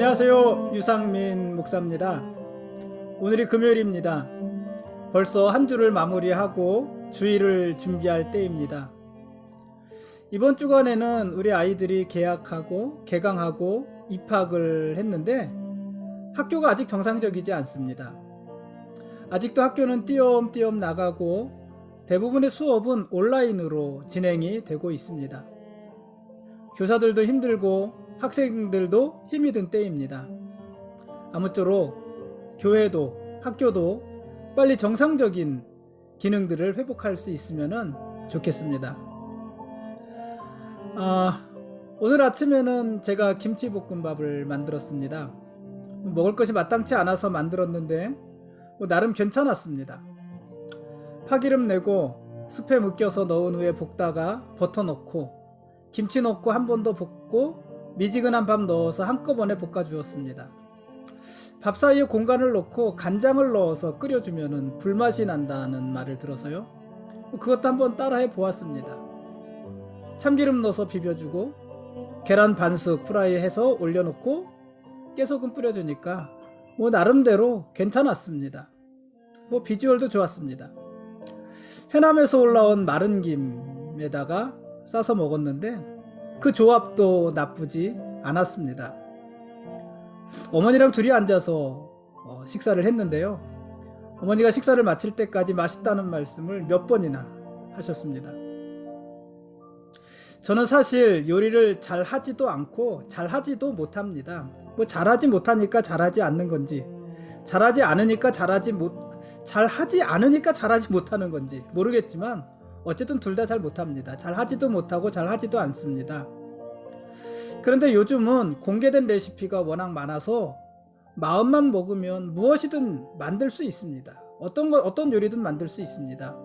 안녕하세요. 유상민 목사입니다. 오늘이 금요일입니다. 벌써 한 주를 마무리하고 주일을 준비할 때입니다. 이번 주간에는 우리 아이들이 개학하고 개강하고 입학을 했는데 학교가 아직 정상적이지 않습니다. 아직도 학교는 띄엄띄엄 나가고 대부분의 수업은 온라인으로 진행이 되고 있습니다. 교사들도 힘들고 학생들도 힘이 든 때입니다. 아무쪼록 교회도 학교도 빨리 정상적인 기능들을 회복할 수 있으면 좋겠습니다. 오늘 아침에는 제가 김치볶음밥을 만들었습니다. 먹을 것이 마땅치 않아서 만들었는데 나름 괜찮았습니다. 파기름 내고 습에 묶여서 넣은 후에 볶다가 버터 넣고 김치 넣고 한 번 더 볶고 미지근한 밥 넣어서 한꺼번에 볶아주었습니다. 밥 사이에 공간을 넣고 간장을 넣어서 끓여주면 불맛이 난다는 말을 들어서요. 그것도 한번 따라해 보았습니다. 참기름 넣어서 비벼주고 계란 반숙 프라이해서 올려놓고 깨소금 뿌려주니까 나름대로 괜찮았습니다. 비주얼도 좋았습니다. 해남에서 올라온 마른 김에다가 싸서 먹었는데 그 조합도 나쁘지 않았습니다. 어머니랑 둘이 앉아서 식사를 했는데요. 어머니가 식사를 마칠 때까지 맛있다는 말씀을 몇 번이나 하셨습니다. 저는 사실 요리를 잘 하지도 않고 잘 하지도 못합니다. 잘하지 못하니까 잘하지 않는 건지 잘하지 않으니까 잘하지 않으니까 잘하지 못하는 건지 모르겠지만 어쨌든 둘 다 잘 못합니다. 잘하지도 못하고 잘하지도 않습니다. 그런데 요즘은 공개된 레시피가 워낙 많아서 마음만 먹으면 무엇이든 만들 수 있습니다. 어떤 요리든 만들 수 있습니다.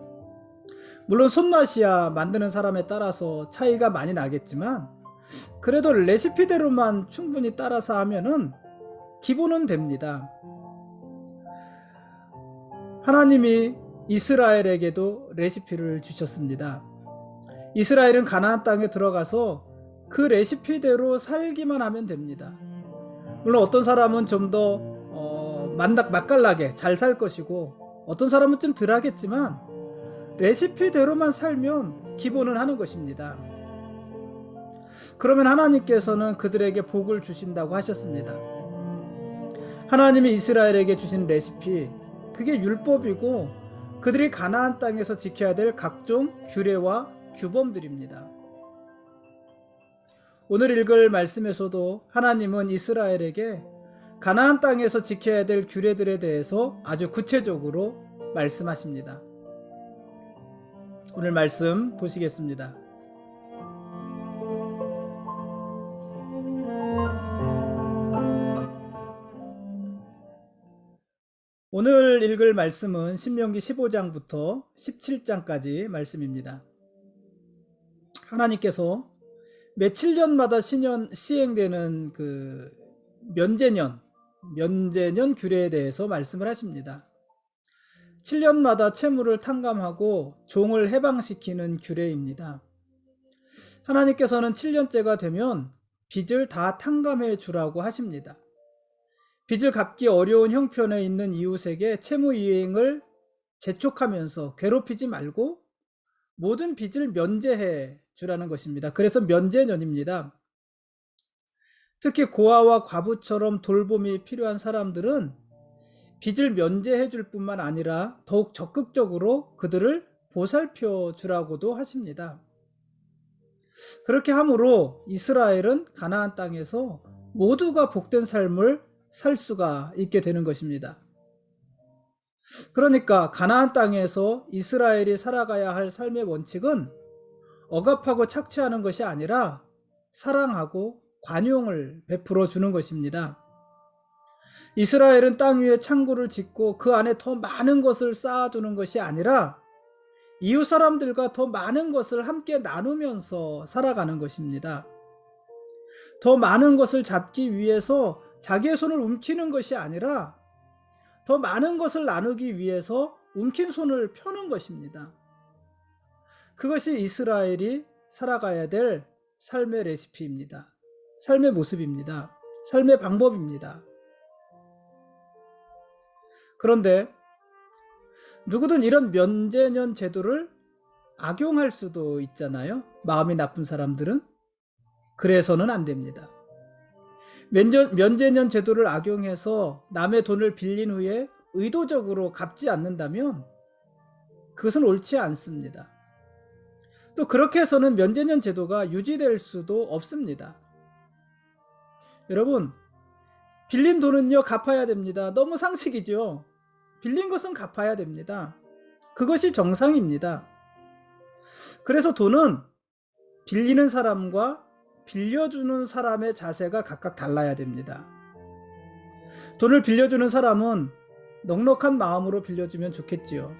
물론 손맛이야 만드는 사람에 따라서 차이가 많이 나겠지만 그래도 레시피대로만 충분히 따라서 하면은 기본은 됩니다. 하나님이 이스라엘에게도 레시피를 주셨습니다. 이스라엘은 가나안 땅에 들어가서 그 레시피대로 살기만 하면 됩니다. 물론 어떤 사람은 좀 더 맛깔나게 잘 살 것이고 어떤 사람은 좀 덜 하겠지만 레시피대로만 살면 기본은 하는 것입니다. 그러면 하나님께서는 그들에게 복을 주신다고 하셨습니다. 하나님이 이스라엘에게 주신 레시피, 그게 율법이고 그들이 가나안 땅에서 지켜야 될 각종 규례와 규범들입니다. 오늘 읽을 말씀에서도 하나님은 이스라엘에게 가나안 땅에서 지켜야 될 규례들에 대해서 아주 구체적으로 말씀하십니다. 오늘 말씀 보시겠습니다. 오늘 읽을 말씀은 신명기 15장부터 17장까지 말씀입니다. 하나님께서 매 7년마다 시행되는 그 면제년 규례에 대해서 말씀을 하십니다. 7년마다 채무를 탕감하고 종을 해방시키는 규례입니다. 하나님께서는 7년째가 되면 빚을 다 탕감해 주라고 하십니다. 빚을 갚기 어려운 형편에 있는 이웃에게 채무 이행을 재촉하면서 괴롭히지 말고 모든 빚을 면제해 주라는 것입니다. 그래서 면제년입니다. 특히 고아와 과부처럼 돌봄이 필요한 사람들은 빚을 면제해 줄 뿐만 아니라 더욱 적극적으로 그들을 보살펴 주라고도 하십니다. 그렇게 함으로 이스라엘은 가나안 땅에서 모두가 복된 삶을 살 수가 있게 되는 것입니다. 그러니까 가나안 땅에서 이스라엘이 살아가야 할 삶의 원칙은 억압하고 착취하는 것이 아니라 사랑하고 관용을 베풀어 주는 것입니다. 이스라엘은 땅 위에 창고를 짓고 그 안에 더 많은 것을 쌓아두는 것이 아니라 이웃 사람들과 더 많은 것을 함께 나누면서 살아가는 것입니다. 더 많은 것을 잡기 위해서 자기의 손을 움키는 것이 아니라 더 많은 것을 나누기 위해서 움킨 손을 펴는 것입니다. 그것이 이스라엘이 살아가야 될 삶의 레시피입니다. 삶의 모습입니다. 삶의 방법입니다. 그런데 누구든 이런 면제년 제도를 악용할 수도 있잖아요. 마음이 나쁜 사람들은. 그래서는 안 됩니다. 면제년 제도를 악용해서 남의 돈을 빌린 후에 의도적으로 갚지 않는다면 그것은 옳지 않습니다. 또 그렇게 해서는 면제년 제도가 유지될 수도 없습니다. 여러분, 빌린 돈은요 갚아야 됩니다. 너무 상식이죠. 빌린 것은 갚아야 됩니다. 그것이 정상입니다. 그래서 돈은 빌리는 사람과 빌려주는 사람의 자세가 각각 달라야 됩니다. 돈을 빌려주는 사람은 넉넉한 마음으로 빌려주면 좋겠지요.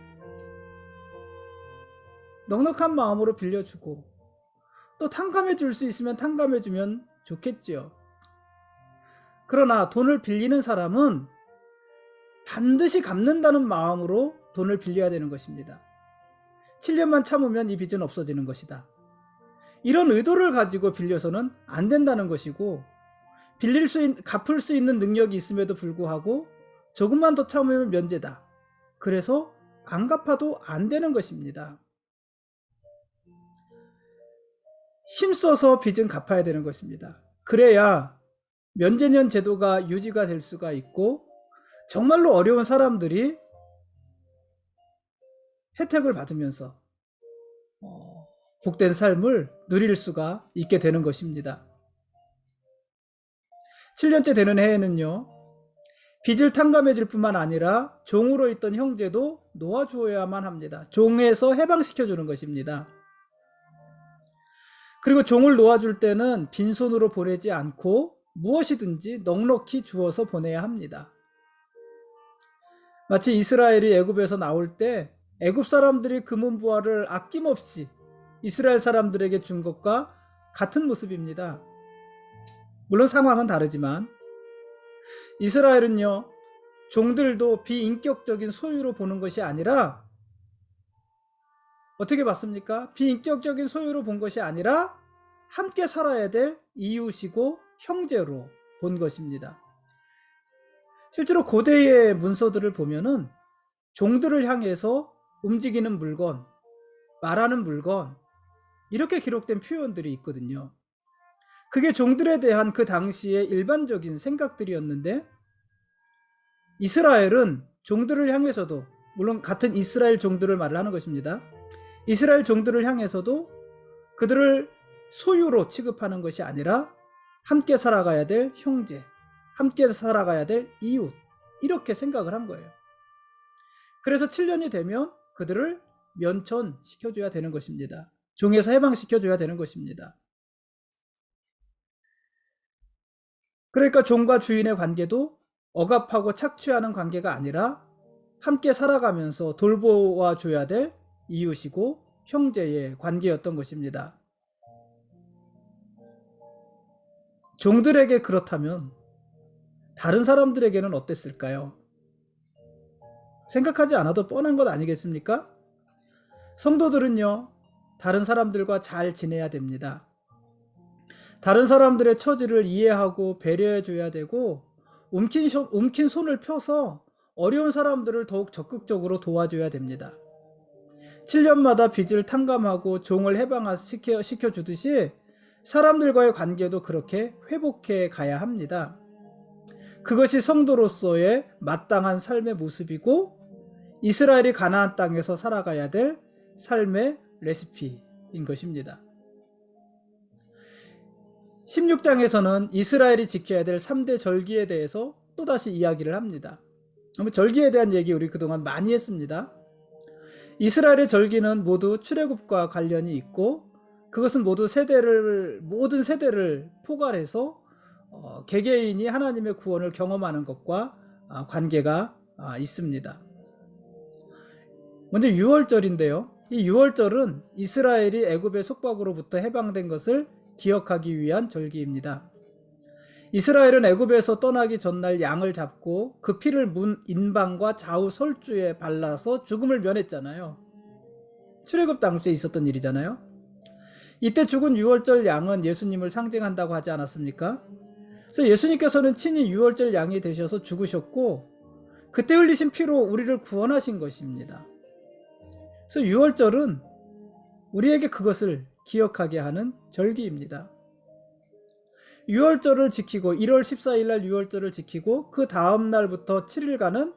넉넉한 마음으로 빌려주고 또 탕감해 줄 수 있으면 탕감해 주면 좋겠지요. 그러나 돈을 빌리는 사람은 반드시 갚는다는 마음으로 돈을 빌려야 되는 것입니다. 7년만 참으면 이 빚은 없어지는 것이다. 이런 의도를 가지고 빌려서는 안 된다는 것이고, 갚을 수 있는 능력이 있음에도 불구하고 조금만 더 참으면 면제다. 그래서 안 갚아도 안 되는 것입니다. 힘써서 빚은 갚아야 되는 것입니다. 그래야 면제년 제도가 유지가 될 수가 있고 정말로 어려운 사람들이 혜택을 받으면서 복된 삶을 누릴 수가 있게 되는 것입니다. 7년째 되는 해에는요, 빚을 탕감해 줄 뿐만 아니라 종으로 있던 형제도 놓아주어야만 합니다. 종에서 해방시켜 주는 것입니다. 그리고 종을 놓아줄 때는 빈손으로 보내지 않고 무엇이든지 넉넉히 주어서 보내야 합니다. 마치 이스라엘이 애굽에서 나올 때 애굽 사람들이 금은보화를 아낌없이 이스라엘 사람들에게 준 것과 같은 모습입니다. 물론 상황은 다르지만 이스라엘은요, 종들도 비인격적인 소유로 보는 것이 아니라 어떻게 봤습니까? 비인격적인 소유로 본 것이 아니라 함께 살아야 될 이웃이고 형제로 본 것입니다. 실제로 고대의 문서들을 보면은 종들을 향해서 움직이는 물건, 말하는 물건, 이렇게 기록된 표현들이 있거든요. 그게 종들에 대한 그 당시의 일반적인 생각들이었는데, 이스라엘은 종들을 향해서도, 물론 같은 이스라엘 종들을 말을 하는 것입니다. 이스라엘 종들을 향해서도 그들을 소유로 취급하는 것이 아니라 함께 살아가야 될 형제, 함께 살아가야 될 이웃, 이렇게 생각을 한 거예요. 그래서 7년이 되면 그들을 면천시켜줘야 되는 것입니다. 종에서 해방시켜줘야 되는 것입니다. 그러니까 종과 주인의 관계도 억압하고 착취하는 관계가 아니라 함께 살아가면서 돌보아줘야 될 이웃이고 형제의 관계였던 것입니다. 종들에게 그렇다면 다른 사람들에게는 어땠을까요? 생각하지 않아도 뻔한 것 아니겠습니까? 성도들은요, 다른 사람들과 잘 지내야 됩니다. 다른 사람들의 처지를 이해하고 배려해 줘야 되고, 움킨 손을 펴서 어려운 사람들을 더욱 적극적으로 도와줘야 됩니다. 7년마다 빚을 탕감하고 종을 해방시켜 주듯이 사람들과의 관계도 그렇게 회복해 가야 합니다. 그것이 성도로서의 마땅한 삶의 모습이고 이스라엘이 가나안 땅에서 살아가야 될 삶의 레시피인 것입니다. 16장에서는 이스라엘이 지켜야 될 3대 절기에 대해서 또다시 이야기를 합니다. 절기에 대한 얘기 우리 그동안 많이 했습니다. 이스라엘의 절기는 모두 출애굽과 관련이 있고, 그것은 모든 세대를 포괄해서 개개인이 하나님의 구원을 경험하는 것과 관계가 있습니다. 먼저 유월절인데요. 이 유월절은 이스라엘이 애굽의 속박으로부터 해방된 것을 기억하기 위한 절기입니다. 이스라엘은 애굽에서 떠나기 전날 양을 잡고 그 피를 문 인방과 좌우 설주에 발라서 죽음을 면했잖아요. 출애굽 당시에 있었던 일이잖아요. 이때 죽은 유월절 양은 예수님을 상징한다고 하지 않았습니까? 그래서 예수님께서는 친히 유월절 양이 되셔서 죽으셨고 그때 흘리신 피로 우리를 구원하신 것입니다. 그래서 유월절은 우리에게 그것을 기억하게 하는 절기입니다. 유월절을 지키고 1월 14일 날 유월절을 지키고 그 다음 날부터 7일간은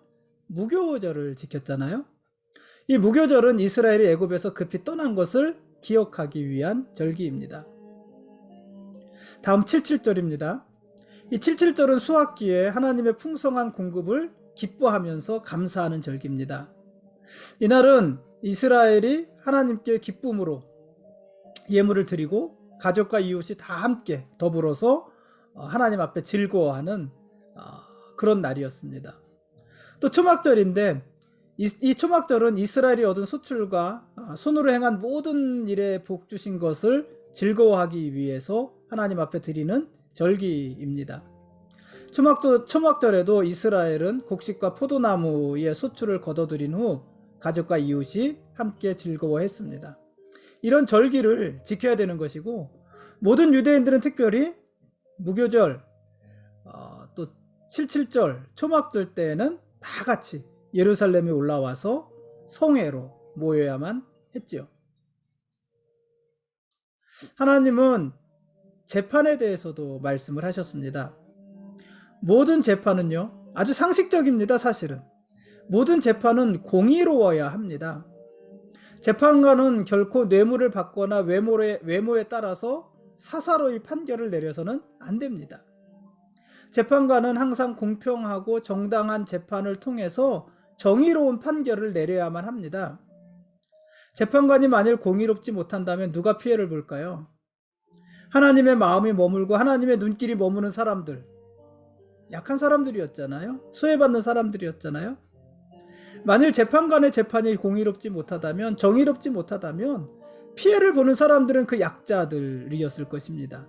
무교절을 지켰잖아요. 이 무교절은 이스라엘이 애굽에서 급히 떠난 것을 기억하기 위한 절기입니다. 다음 77절입니다. 이 77절은 수확기에 하나님의 풍성한 공급을 기뻐하면서 감사하는 절기입니다. 이날은 이스라엘이 하나님께 기쁨으로 예물을 드리고 가족과 이웃이 다 함께 더불어서 하나님 앞에 즐거워하는 그런 날이었습니다. 또 초막절인데 이 초막절은 이스라엘이 얻은 소출과 손으로 행한 모든 일에 복 주신 것을 즐거워하기 위해서 하나님 앞에 드리는 절기입니다. 초막절에도 이스라엘은 곡식과 포도나무의 소출을 거둬들인 후 가족과 이웃이 함께 즐거워했습니다. 이런 절기를 지켜야 되는 것이고 모든 유대인들은 특별히 무교절, 또 77절, 초막절 때에는 다 같이 예루살렘에 올라와서 성회로 모여야만 했지요. 하나님은 재판에 대해서도 말씀을 하셨습니다. 모든 재판은요, 아주 상식적입니다. 사실은 모든 재판은 공의로워야 합니다. 재판관은 결코 뇌물을 받거나 외모에 따라서 사사로이 판결을 내려서는 안 됩니다. 재판관은 항상 공평하고 정당한 재판을 통해서 정의로운 판결을 내려야만 합니다. 재판관이 만일 공의롭지 못한다면 누가 피해를 볼까요? 하나님의 마음이 머물고 하나님의 눈길이 머무는 사람들, 약한 사람들이었잖아요. 소외받는 사람들이었잖아요. 만일 재판관의 재판이 공의롭지 못하다면, 정의롭지 못하다면 피해를 보는 사람들은 그 약자들이었을 것입니다.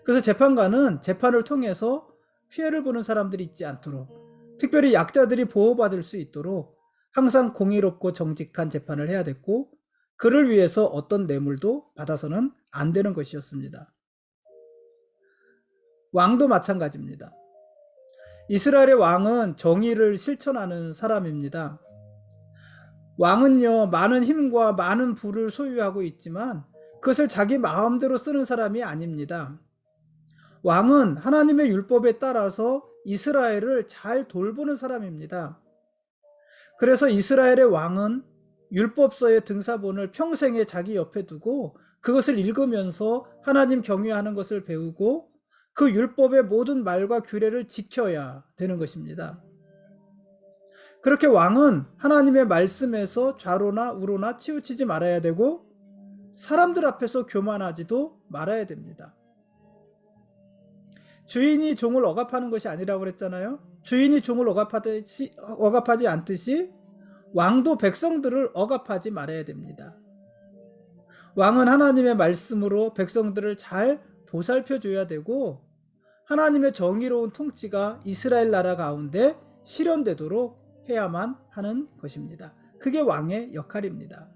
그래서 재판관은 재판을 통해서 피해를 보는 사람들이 있지 않도록, 특별히 약자들이 보호받을 수 있도록 항상 공의롭고 정직한 재판을 해야 됐고, 그를 위해서 어떤 뇌물도 받아서는 안 되는 것이었습니다. 왕도 마찬가지입니다. 이스라엘의 왕은 정의를 실천하는 사람입니다. 왕은요, 많은 힘과 많은 부를 소유하고 있지만 그것을 자기 마음대로 쓰는 사람이 아닙니다. 왕은 하나님의 율법에 따라서 이스라엘을 잘 돌보는 사람입니다. 그래서 이스라엘의 왕은 율법서의 등사본을 평생에 자기 옆에 두고 그것을 읽으면서 하나님 경외하는 것을 배우고 그 율법의 모든 말과 규례를 지켜야 되는 것입니다. 그렇게 왕은 하나님의 말씀에서 좌로나 우로나 치우치지 말아야 되고 사람들 앞에서 교만하지도 말아야 됩니다. 주인이 종을 억압하는 것이 아니라고 그랬잖아요. 주인이 종을 억압하지 않듯이 왕도 백성들을 억압하지 말아야 됩니다. 왕은 하나님의 말씀으로 백성들을 잘 보살펴줘야 되고 하나님의 정의로운 통치가 이스라엘 나라 가운데 실현되도록 해야만 하는 것입니다. 그게 왕의 역할입니다.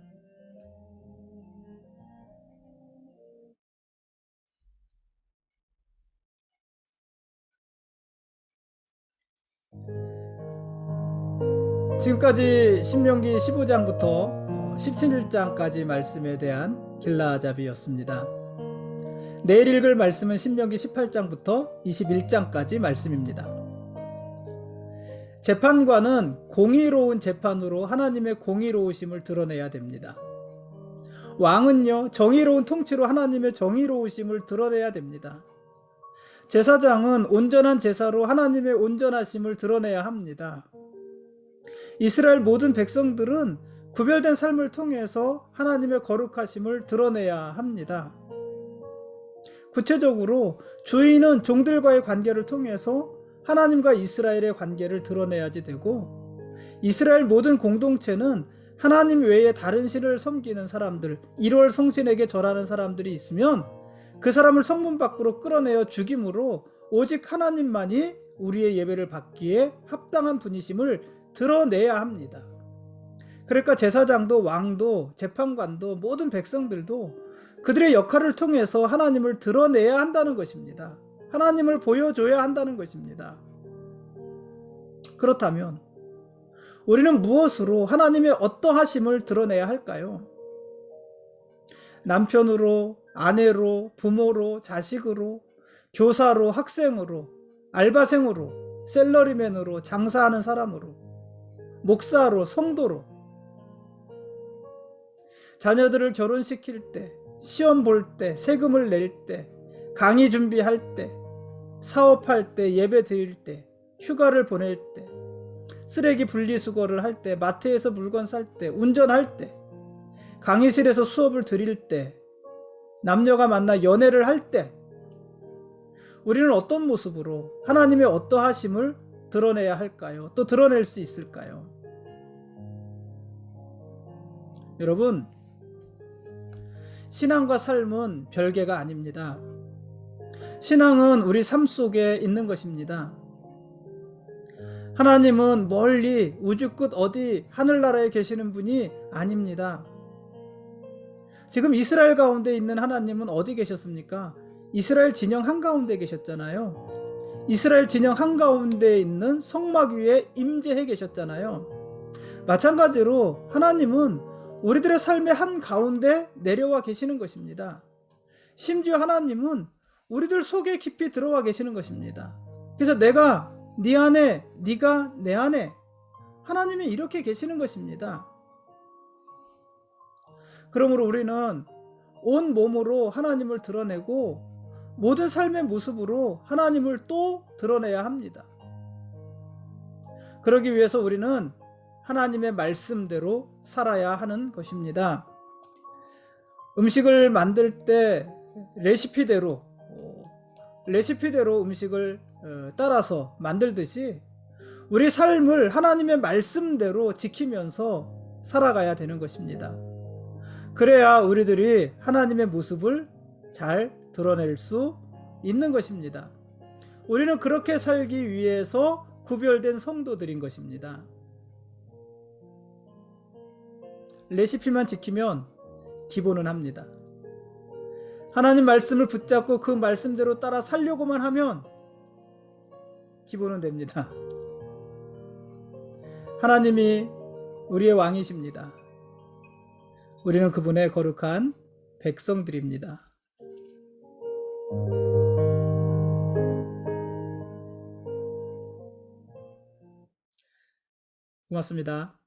지금까지 신명기 15장부터 17장까지 말씀에 대한 길라잡이였습니다. 내일 읽을 말씀은 신명기 18장부터 21장까지 말씀입니다. 재판관은 공의로운 재판으로 하나님의 공의로우심을 드러내야 됩니다. 왕은요, 정의로운 통치로 하나님의 정의로우심을 드러내야 됩니다. 제사장은 온전한 제사로 하나님의 온전하심을 드러내야 합니다. 이스라엘 모든 백성들은 구별된 삶을 통해서 하나님의 거룩하심을 드러내야 합니다. 구체적으로 주인은 종들과의 관계를 통해서 하나님과 이스라엘의 관계를 드러내야지 되고, 이스라엘 모든 공동체는 하나님 외에 다른 신을 섬기는 사람들, 1월 성신에게 절하는 사람들이 있으면 그 사람을 성문 밖으로 끌어내어 죽임으로 오직 하나님만이 우리의 예배를 받기에 합당한 분이심을 드러내야 합니다. 그러니까 제사장도 왕도 재판관도 모든 백성들도 그들의 역할을 통해서 하나님을 드러내야 한다는 것입니다. 하나님을 보여줘야 한다는 것입니다. 그렇다면 우리는 무엇으로 하나님의 어떠하심을 드러내야 할까요? 남편으로, 아내로, 부모로, 자식으로, 교사로, 학생으로, 알바생으로, 셀러리맨으로, 장사하는 사람으로, 목사로, 성도로, 자녀들을 결혼시킬 때, 시험 볼 때, 세금을 낼 때, 강의 준비할 때, 사업할 때, 예배 드릴 때, 휴가를 보낼 때, 쓰레기 분리수거를 할 때, 마트에서 물건 살 때, 운전할 때, 강의실에서 수업을 드릴 때, 남녀가 만나 연애를 할 때, 우리는 어떤 모습으로 하나님의 어떠하심을 드러내야 할까요? 또 드러낼 수 있을까요? 여러분, 신앙과 삶은 별개가 아닙니다. 신앙은 우리 삶 속에 있는 것입니다. 하나님은 멀리 우주 끝 어디 하늘나라에 계시는 분이 아닙니다. 지금 이스라엘 가운데 있는 하나님은 어디 계셨습니까? 이스라엘 진영 한가운데 계셨잖아요. 이스라엘 진영 한가운데 있는 성막 위에 임재해 계셨잖아요. 마찬가지로 하나님은 우리들의 삶의 한가운데 내려와 계시는 것입니다. 심지어 하나님은 우리들 속에 깊이 들어와 계시는 것입니다. 그래서 내가 네 안에, 네가 내 안에, 하나님이 이렇게 계시는 것입니다. 그러므로 우리는 온 몸으로 하나님을 드러내고 모든 삶의 모습으로 하나님을 또 드러내야 합니다. 그러기 위해서 우리는 하나님의 말씀대로 살아야 하는 것입니다. 음식을 만들 때 레시피대로 음식을 따라서 만들듯이 우리 삶을 하나님의 말씀대로 지키면서 살아가야 되는 것입니다. 그래야 우리들이 하나님의 모습을 잘 드러낼 수 있는 것입니다. 우리는 그렇게 살기 위해서 구별된 성도들인 것입니다. 레시피만 지키면 기본은 합니다. 하나님 말씀을 붙잡고 그 말씀대로 따라 살려고만 하면 기본은 됩니다. 하나님이 우리의 왕이십니다. 우리는 그분의 거룩한 백성들입니다. 고맙습니다.